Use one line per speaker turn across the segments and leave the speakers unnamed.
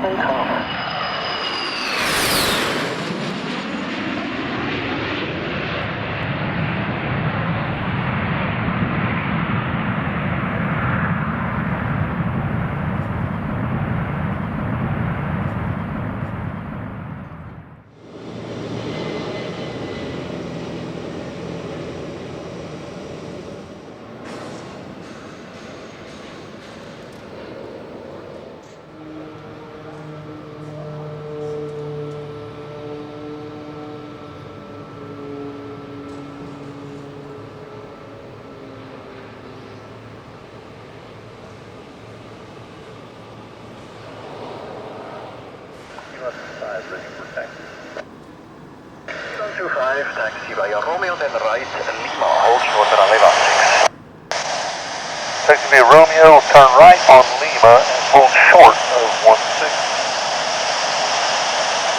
takeoff. N767CJ, taxi via Romeo, then right, Lima, hold short runway 16.
Taxi via Romeo, turn right on Lima and hold short of 16.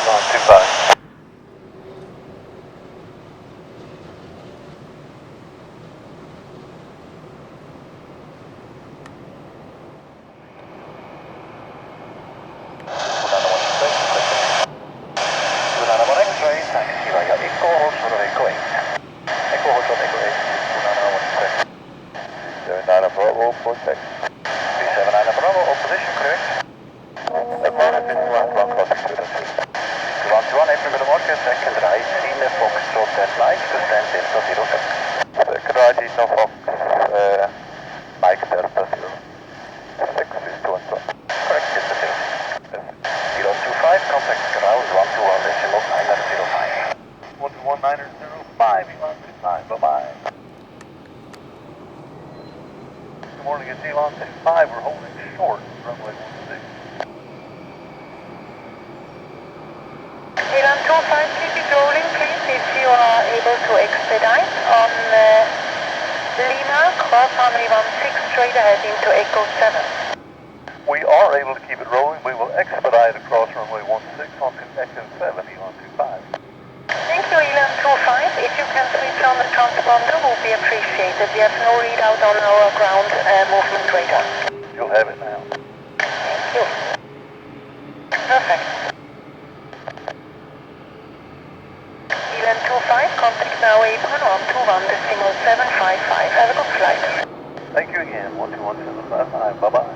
On 25. Morning, it's Elan 65, we're holding short, runway 16.
Elan 25, keep it rolling please, if you are able to expedite on Lima, cross runway 16, straight ahead into Echo 7.
We are able to keep it rolling, we will expedite across runway 16 onto Echo 7, Elan 25.
Thank you, Elan 25. If you can switch on the transponder, will be appreciated. We have no readout on our ground movement radar.
You'll have it now.
Thank you. Perfect. Elan 25, contact now apron 121.755. Have a good flight.
Thank you again, 121.755. Bye-bye.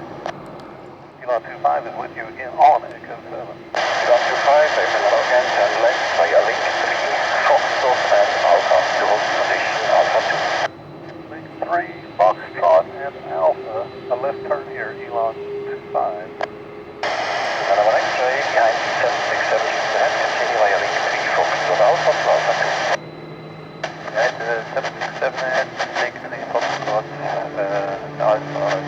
Elan 25 is with you again on Echo 7.
Elan 25, apron again, turn left via link 3, Foxtrot and Alpha to hold position Alpha 2.
Link 3, Foxtrot and Alpha, a left turn here, Elan 25.
Number X-ray behind N767CJ, continue via link 3, Foxtrot Alpha to Alpha 2.
At 767 link 3, Foxtrot, Alpha 2.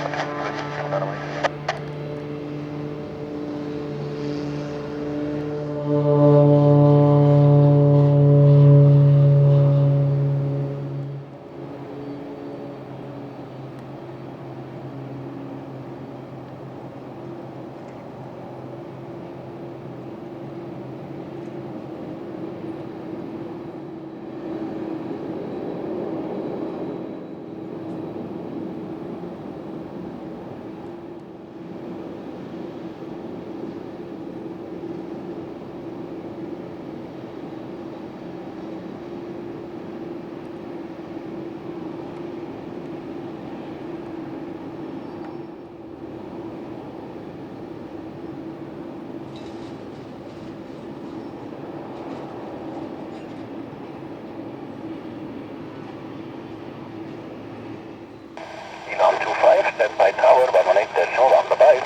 Elan 25, stand by tower, 118.1, bye-bye.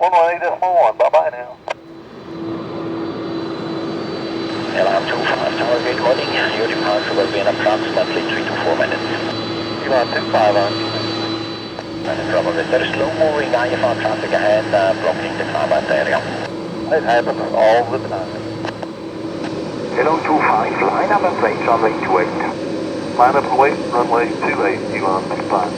118.1, bye-bye now.
Elan 25, tower gate loading, your departure will be in approximately 3 to 4 minutes.
Elan 25 on.
Trouble is there is slow moving IFR traffic ahead, blocking the combat area.
It happens all the time.
Elan 25, line up and wait runway 28.
Line up and wait, runway 28, Elan 25.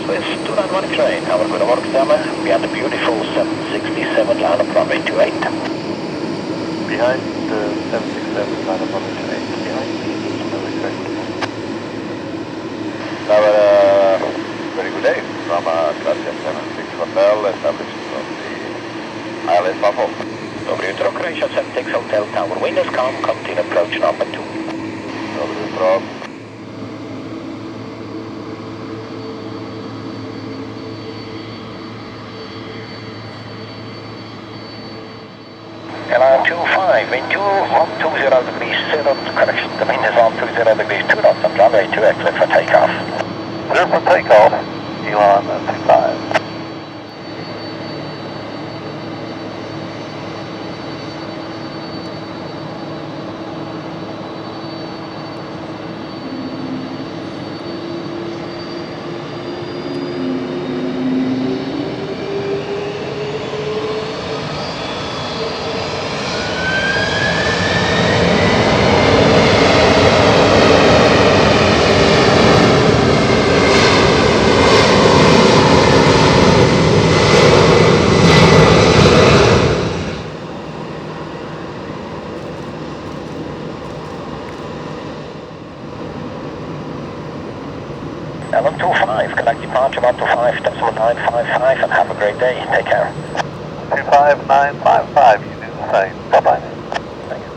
Swiss 291 train, have a good work, summer. We had a beautiful 767 line up runway 28.
Behind the 767, line up runway 28. Behind me, it's really correct.
established from the ILS Basel.
Dobro jutro, Croatia 76 Hotel Tower. Wind is calm, continue approach number 2.
Dobry jutro.
Elan 25, wind 2120 degrees, 0, correction, the wind is 120 degrees, 2 knots on runway 28, clear for takeoff.
Clear for takeoff, Elan 25.
Elan 25, collect departure 125.955 and have a great day. Take care.
25955, you do the same. Bye-bye.
Thank you.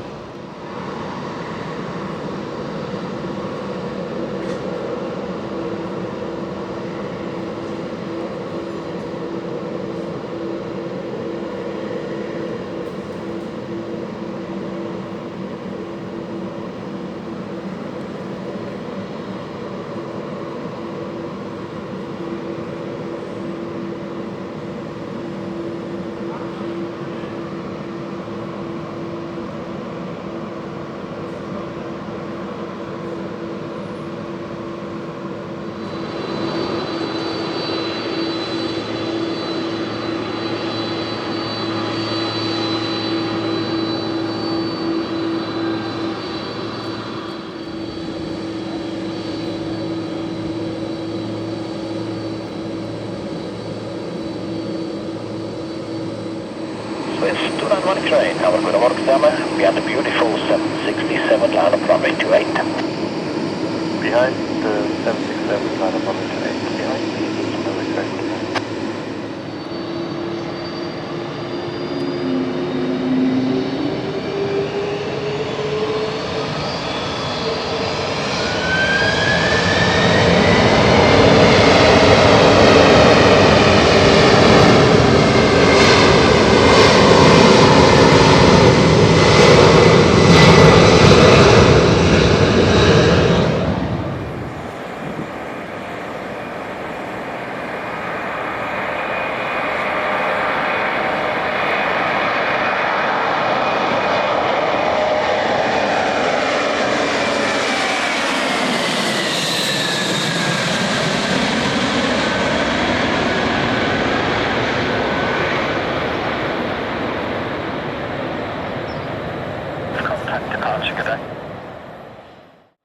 Swiss 291 train, have a good work, Summer. We had a beautiful 767 line up runway 28.
Behind the 767 line up on the 28.